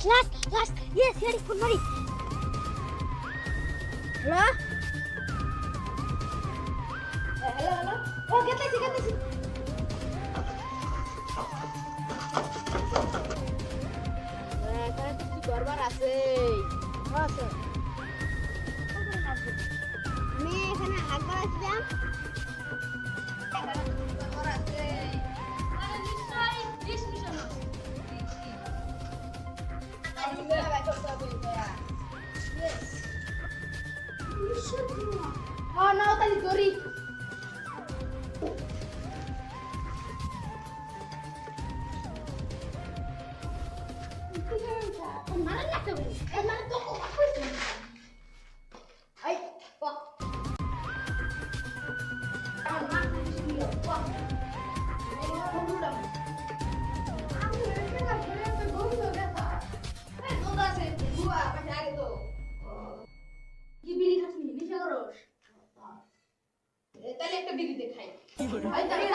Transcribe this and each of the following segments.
Last. Yes, here is Kunmari. Hello? Hello. Oh, get this. এখানে তো কি করবার আছে? হ্যাঁ স্যার। আমি এখানে একবার আসলাম। এখানে তো কি করবার আছে? আরে নিশ্চয়ই ডিসমিশন আছে। আমি মেলা বাইক করতে হবে এটা। ইয়েস। হ্যাঁ নাও তালি দড়ি। মারা লাগতে বলি এর মানে তো কইছে আই ও আমার মা কিছু দিল ও এই বন্ধুটা আমি এখানে ঘরে তো বন্ধু দেখা এই দোদা সে বুয়া পাশে আগে তো কি বিড়ি খাচ্ছি নিশা করস তাহলে একটা বিড়ি দে খাই ভাই তাহলে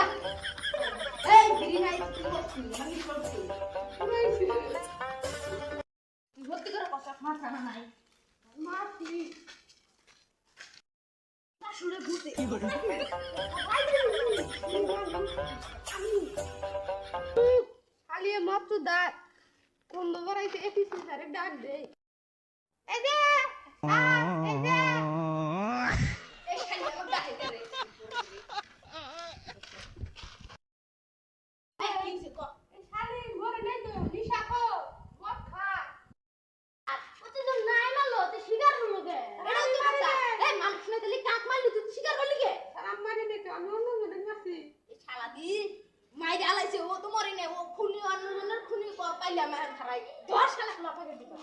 এই বিড়ি নাই কি করছিস আমি করছি ভর্তি করে কথা মাথা নাই মাটি শুনে ঘুরতে খালি মাত্র ডাক কোন বড়াইতে এফিসি স্যারে ডাক দেই এই দে এই দে এই খালি আমার ডাকে করে এই কিছে কো এই খালি ঘরে নেই তো নিশা কো মদ খা ওতে তো নাই মারলো তে শিকার হলো কে এটা তো কথা এই মানুষ না দিলি কাক মারলি তুই শিকার করলি কে সালাম মারি নে তো আমি অন্য জনের মারছি এই শালা দি মাইরে আলাইছে ও তো মরে নাই ও খুনি অন্য জনের খুনি পাইলা মার খারাই 10 লাখ লাফা দিবা